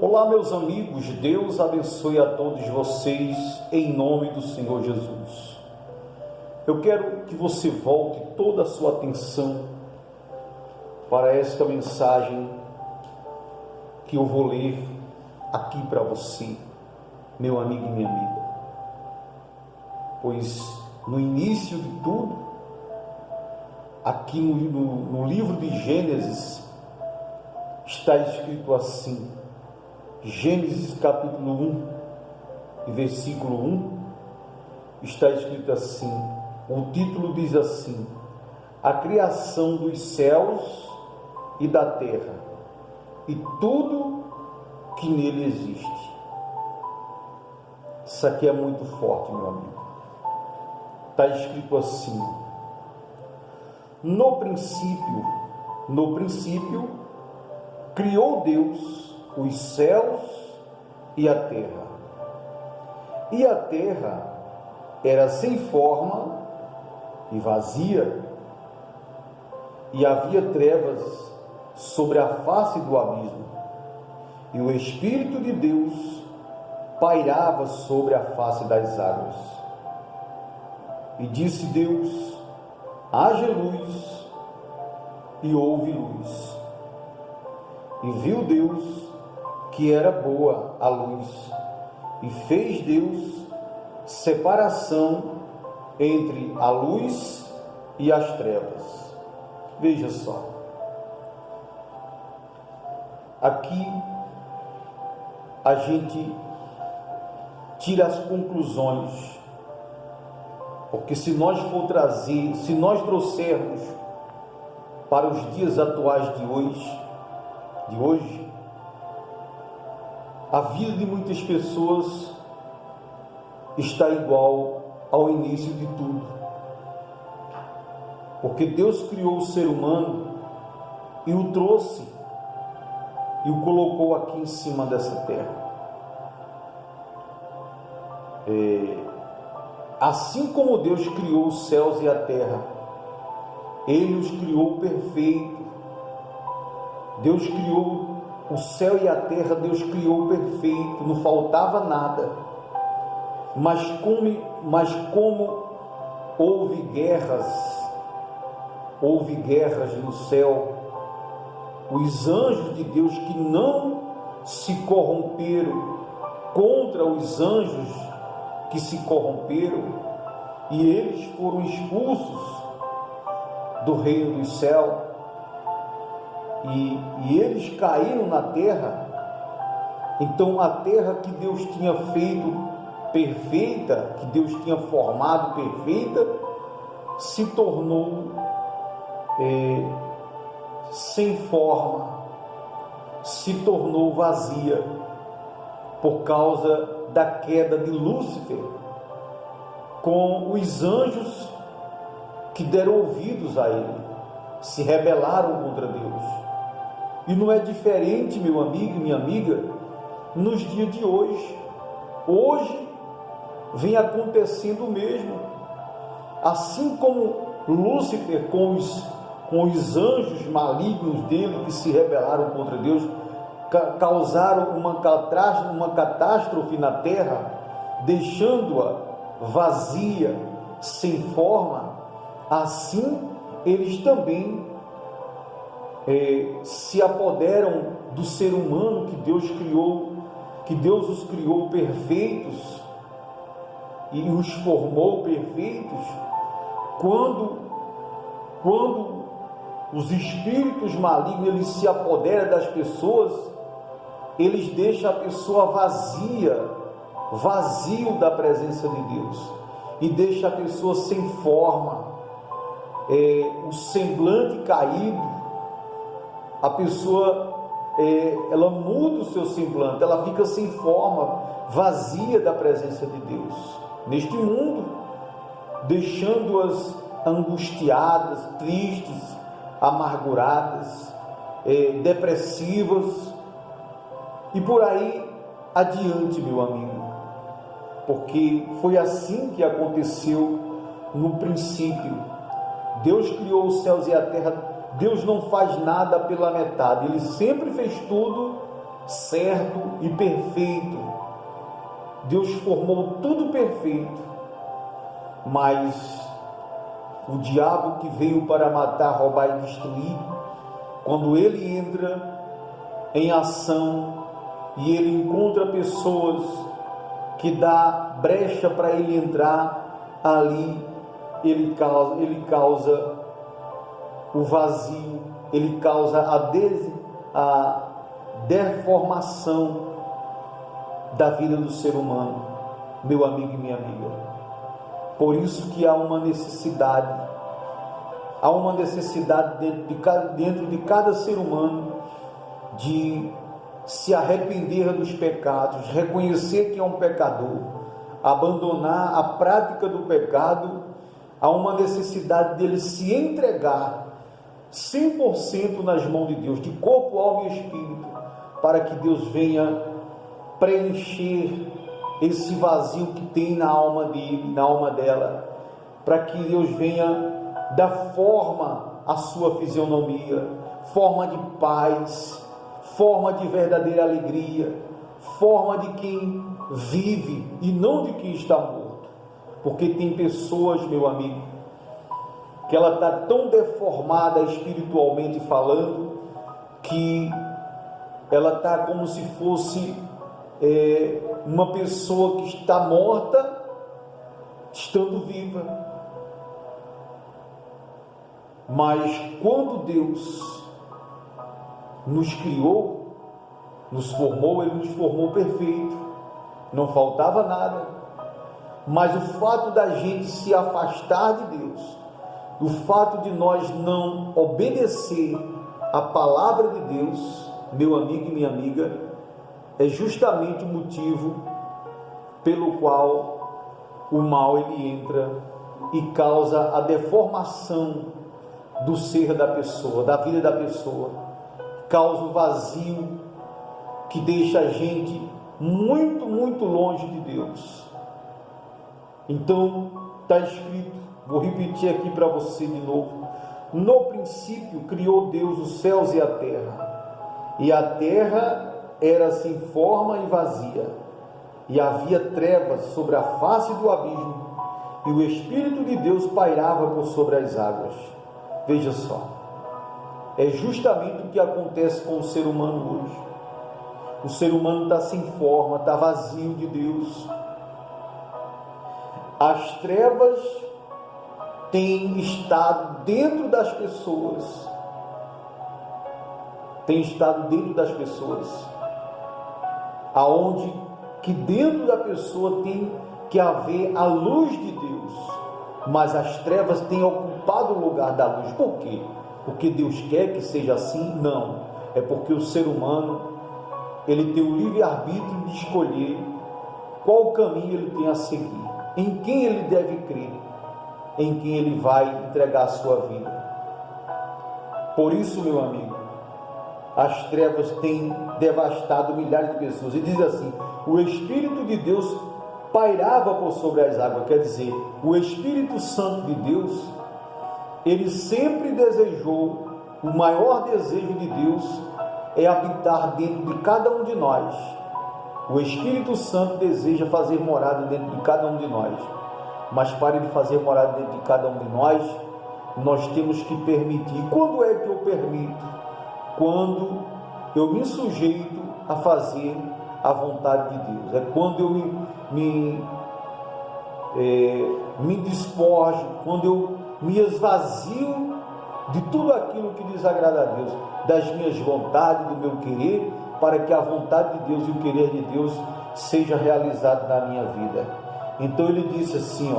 Olá, meus amigos, Deus abençoe a todos vocês em nome do Senhor Jesus. Eu quero que você volte toda a sua atenção para esta mensagem que eu vou ler aqui para você, meu amigo e minha amiga. Pois no início de tudo, aqui no livro de Gênesis, está escrito assim, Gênesis capítulo 1 e versículo 1, está escrito assim, o título diz assim, a criação dos céus e da terra, e tudo que nele existe. Isso aqui é muito forte, meu amigo. Está escrito assim, no princípio, criou Deus os céus e a terra. E a terra era sem forma e vazia, e havia trevas sobre a face do abismo, e o Espírito de Deus pairava sobre a face das águas. E disse Deus, haja luz, e houve luz. E viu Deus que era boa a luz, e fez Deus separação entre a luz e as trevas. Veja só, aqui a gente tira as conclusões, porque se nós trouxermos para os dias atuais de hoje, a vida de muitas pessoas está igual ao início de tudo. Porque Deus criou o ser humano e o trouxe e o colocou aqui em cima dessa terra. Assim como Deus criou os céus e a terra, Ele os criou perfeito. Deus criou o céu e a terra, Deus criou perfeito, não faltava nada. Mas como houve guerras no céu, os anjos de Deus que não se corromperam contra os anjos que se corromperam, e eles foram expulsos do reino do céu, e eles caíram na terra. Então a terra que Deus tinha feito perfeita, que Deus tinha formado perfeita, se tornou sem forma, se tornou vazia, por causa da queda de Lúcifer, com os anjos que deram ouvidos a ele, se rebelaram contra Deus. E não é diferente, meu amigo e minha amiga, nos dias de hoje. Hoje vem acontecendo o mesmo. Assim como Lúcifer com os anjos malignos dele que se rebelaram contra Deus, causaram uma catástrofe na terra, deixando-a vazia, sem forma, assim eles também se apoderam do ser humano que Deus criou, que Deus os criou perfeitos e os formou perfeitos. Quando os espíritos malignos eles se apoderam das pessoas, eles deixam a pessoa vazio da presença de Deus, e deixa a pessoa sem forma, o semblante caído. A pessoa ela muda o seu semblante, ela fica sem forma, vazia da presença de Deus neste mundo, deixando-as angustiadas, tristes, amarguradas, depressivas, e por aí adiante, meu amigo, porque foi assim que aconteceu no princípio. Deus criou os céus e a terra. Deus não faz nada pela metade, Ele sempre fez tudo certo e perfeito. Deus formou tudo perfeito, mas o diabo, que veio para matar, roubar e destruir, quando ele entra em ação e ele encontra pessoas que dá brecha para ele entrar, ali ele causa o vazio, ele causa a deformação da vida do ser humano, meu amigo e minha amiga. Por isso que há uma necessidade dentro de cada ser humano de se arrepender dos pecados, reconhecer que é um pecador, abandonar a prática do pecado. Há uma necessidade dele se entregar 100% nas mãos de Deus, de corpo, alma e espírito, para que Deus venha preencher esse vazio que tem na alma dele, na alma dela, para que Deus venha dar forma à sua fisionomia, forma de paz, forma de verdadeira alegria, forma de quem vive e não de quem está morto. Porque tem pessoas, meu amigo, que ela está tão deformada espiritualmente falando, que ela está como se fosse uma pessoa que está morta, estando viva. Mas quando Deus nos criou, nos formou, Ele nos formou perfeito, não faltava nada. Mas o fato da gente se afastar de Deus, o fato de nós não obedecer a palavra de Deus, meu amigo e minha amiga, é justamente o motivo pelo qual o mal ele entra e causa a deformação do ser da pessoa, da vida da pessoa, causa o vazio que deixa a gente muito, muito longe de Deus. Então, está escrito, vou repetir aqui para você de novo: no princípio criou Deus os céus e a terra era sem forma e vazia, e havia trevas sobre a face do abismo, e o Espírito de Deus pairava por sobre as águas. Veja só, é justamente o que acontece com o ser humano hoje. O ser humano está sem forma, está vazio de Deus. As trevas têm estado dentro das pessoas, aonde que dentro da pessoa tem que haver a luz de Deus, mas as trevas têm ocupado o lugar da luz. Por quê? Porque Deus quer que seja assim? Não, é porque o ser humano ele tem o livre-arbítrio de escolher qual caminho ele tem a seguir, em quem ele deve crer, em quem ele vai entregar a sua vida. Por isso, meu amigo, as trevas têm devastado milhares de pessoas. E diz assim: o Espírito de Deus pairava por sobre as águas. Quer dizer, o Espírito Santo de Deus, ele sempre desejou, o maior desejo de Deus é habitar dentro de cada um de nós. O Espírito Santo deseja fazer morada dentro de cada um de nós. Mas para ele fazer morada dentro de cada um de nós temos que permitir. Quando é que eu permito? Quando eu me sujeito a fazer a vontade de Deus. É quando eu me despojo, quando eu me esvazio de tudo aquilo que desagrada a Deus, das minhas vontades, do meu querer, para que a vontade de Deus e o querer de Deus seja realizado na minha vida. Então ele disse assim,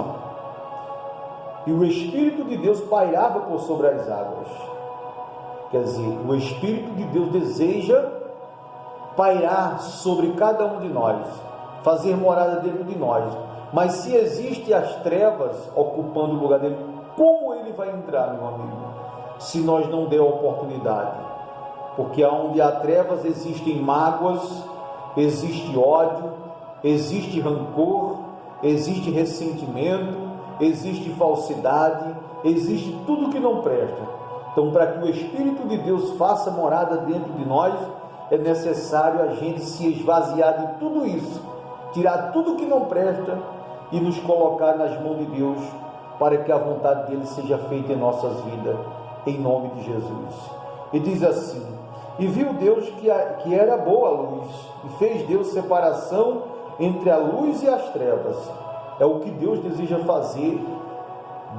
e o Espírito de Deus pairava por sobre as águas. Quer dizer, o Espírito de Deus deseja pairar sobre cada um de nós, fazer morada dentro de nós. Mas se existem as trevas ocupando o lugar dele, como ele vai entrar, meu amigo? Se nós não der oportunidade. Porque onde há trevas existem mágoas, existe ódio, existe rancor, existe ressentimento, existe falsidade, existe tudo que não presta. Então, para que o Espírito de Deus faça morada dentro de nós, é necessário a gente se esvaziar de tudo isso, tirar tudo que não presta e nos colocar nas mãos de Deus, para que a vontade dele seja feita em nossas vidas, em nome de Jesus. E diz assim: e viu Deus que era boa a luz, e fez Deus separação entre a luz e as trevas. É o que Deus deseja fazer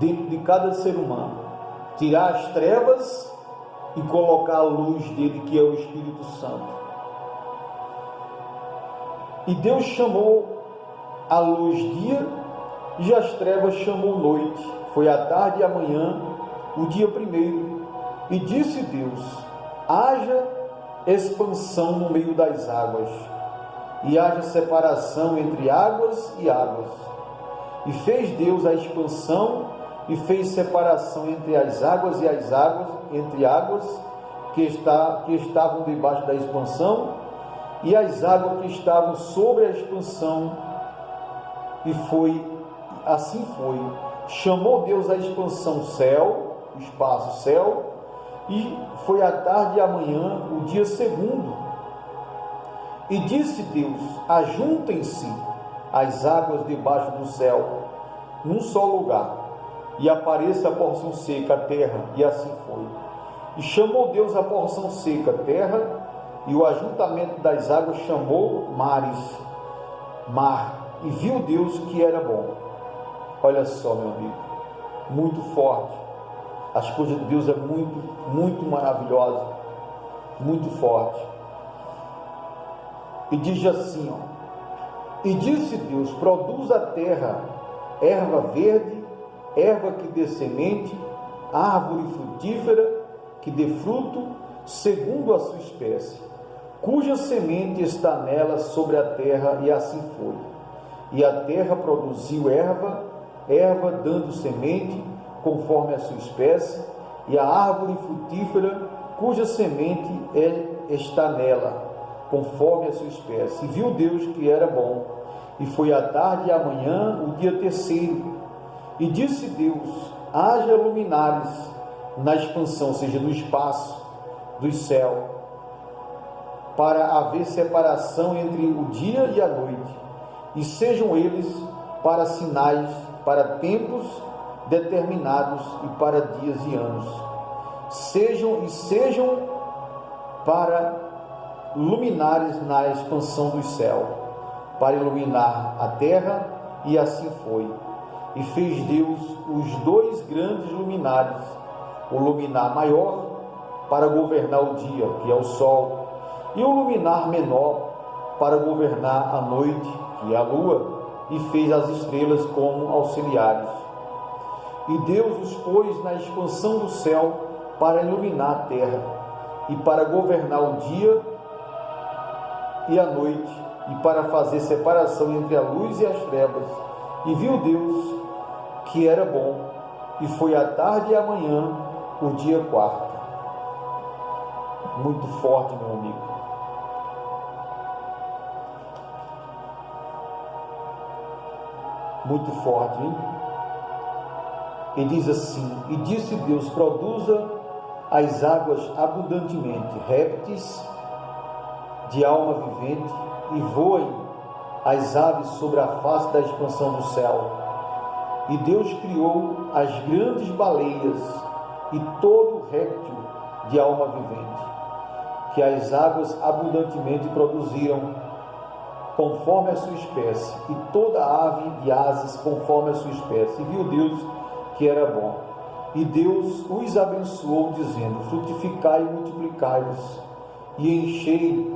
dentro de cada ser humano, tirar as trevas e colocar a luz dele, que é o Espírito Santo. E Deus chamou a luz dia, e as trevas chamou noite. Foi a tarde e a manhã, o dia primeiro. E disse Deus: haja expansão no meio das águas, e haja separação entre águas e águas. E fez Deus a expansão, e fez separação entre as águas e as águas, entre águas que estavam debaixo da expansão, e as águas que estavam sobre a expansão. E assim foi. Chamou Deus a expansão céu, o espaço céu, e foi a tarde e a manhã, o dia segundo. E disse Deus: ajuntem-se as águas debaixo do céu, num só lugar, e apareça a porção seca, a terra. E assim foi. E chamou Deus a porção seca, terra, e o ajuntamento das águas chamou mares, mar. E viu Deus que era bom. Olha só, meu amigo, muito forte. As coisas de Deus é muito maravilhosa, muito forte. E diz assim, ó: e disse Deus: produz a terra erva verde, erva que dê semente, árvore frutífera que dê fruto segundo a sua espécie, cuja semente está nela sobre a terra. E assim foi. E a terra produziu erva dando semente conforme a sua espécie, e a árvore frutífera cuja semente está nela conforme a sua espécie. E viu Deus que era bom. E foi a tarde e a manhã, o dia terceiro. E disse Deus: haja luminares na expansão, ou seja, no espaço do céu, para haver separação entre o dia e a noite, e sejam eles para sinais, para tempos determinados e para dias e anos. Sejam para luminares na expansão do céu, para iluminar a terra. E assim foi. E fez Deus os dois grandes luminares, o luminar maior para governar o dia, que é o sol, e o luminar menor para governar a noite, que é a lua, e fez as estrelas como auxiliares. E Deus os pôs na expansão do céu para iluminar a terra, e para governar o dia e a noite, e para fazer separação entre a luz e as trevas. E viu Deus que era bom, e foi a tarde e a manhã, o dia quarto. Muito forte, meu amigo. Muito forte, hein? E diz assim: e disse Deus: produza as águas abundantemente, répteis de alma vivente, e voem as aves sobre a face da expansão do céu. E Deus criou as grandes baleias e todo réptil de alma vivente, que as águas abundantemente produziram, conforme a sua espécie, e toda ave de asas conforme a sua espécie. E viu Deus que era bom. E Deus os abençoou, dizendo: frutificai e multiplicai-vos, e enchei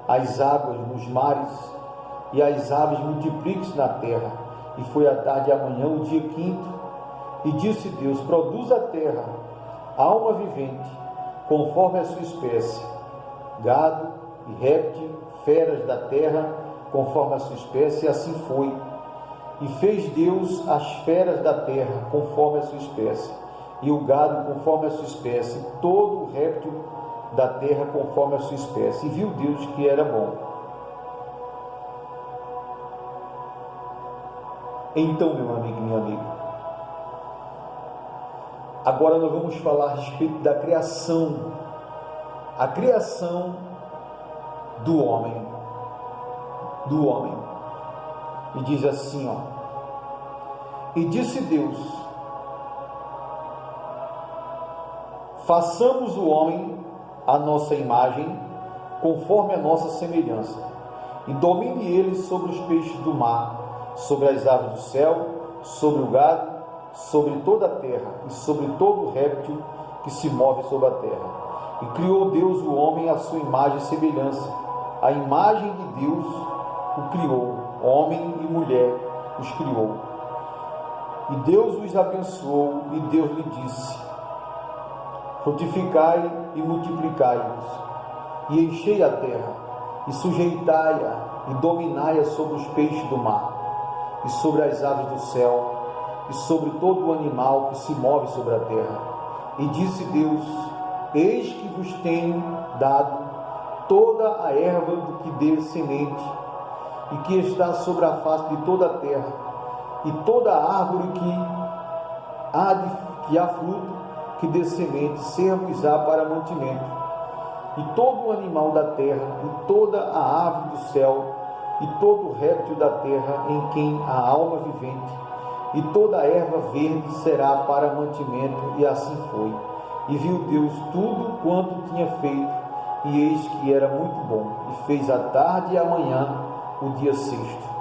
as águas nos mares, e as aves multipliquem-se na terra. E foi a tarde e a manhã, o dia quinto. E disse Deus: produz a terra alma vivente, conforme a sua espécie, gado e réptil, feras da terra, conforme a sua espécie. E assim foi. E fez Deus as feras da terra, conforme a sua espécie, e o gado conforme a sua espécie, todo o réptil da terra conforme a sua espécie. E viu Deus que era bom. Então, meu amigo e minha amiga, agora nós vamos falar a respeito da criação. A criação do homem. E diz assim, e disse Deus: façamos o homem à nossa imagem, conforme a nossa semelhança, e domine ele sobre os peixes do mar, sobre as aves do céu, sobre o gado, sobre toda a terra, e sobre todo o réptil que se move sobre a terra. E criou Deus o homem à sua imagem e semelhança. A imagem de Deus o criou, homem e mulher os criou. E Deus os abençoou, e Deus lhe disse: frutificai e multiplicai-vos, e enchei a terra, e sujeitai-a, e dominai-a sobre os peixes do mar, e sobre as aves do céu, e sobre todo o animal que se move sobre a terra. E disse Deus: eis que vos tenho dado toda a erva do que dê semente, e que está sobre a face de toda a terra, e toda a árvore que há fruto, que dê semente, ser-vos-á para mantimento, e todo o animal da terra, e toda a ave do céu, e todo o réptil da terra, em quem há alma vivente, e toda a erva verde será para mantimento. E assim foi. E viu Deus tudo quanto tinha feito, e eis que era muito bom. E fez a tarde e a manhã o dia sexto.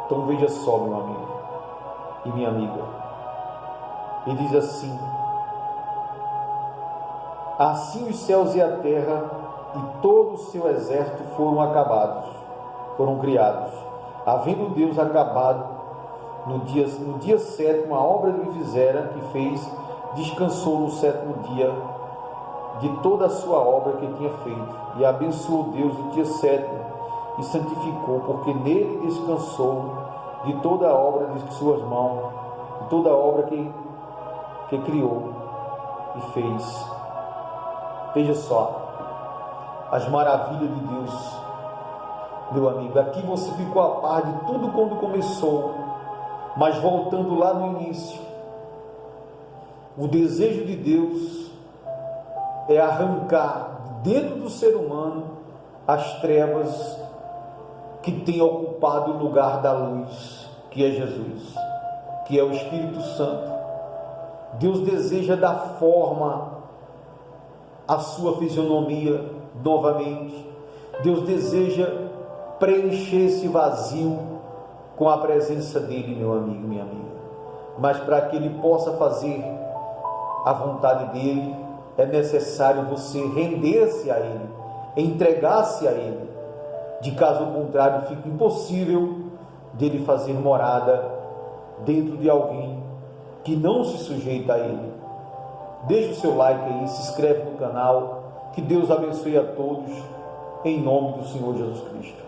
Então veja só, meu amigo e minha amiga. Ele diz assim: assim os céus e a terra e todo o seu exército foram criados. Havendo Deus acabado no dia sétimo a obra que fizera, que fez, descansou no sétimo dia de toda a sua obra que tinha feito. E abençoou Deus o dia sétimo e santificou, porque nele descansou de toda a obra de suas mãos, de toda a obra que criou e fez. Veja só as maravilhas de Deus, meu amigo. Aqui você ficou a par de tudo quando começou, mas voltando lá no início, o desejo de Deus é arrancar dentro do ser humano as trevas que tem ocupado o lugar da luz, que é Jesus, que é o Espírito Santo. Deus deseja dar forma à sua fisionomia novamente. Deus deseja preencher esse vazio com a presença dele, meu amigo, minha amiga. Mas para que ele possa fazer a vontade dele, é necessário você render-se a ele, entregar-se a ele. De caso contrário, fica impossível dele fazer morada dentro de alguém que não se sujeita a ele. Deixe o seu like aí, se inscreve no canal. Que Deus abençoe a todos, em nome do Senhor Jesus Cristo.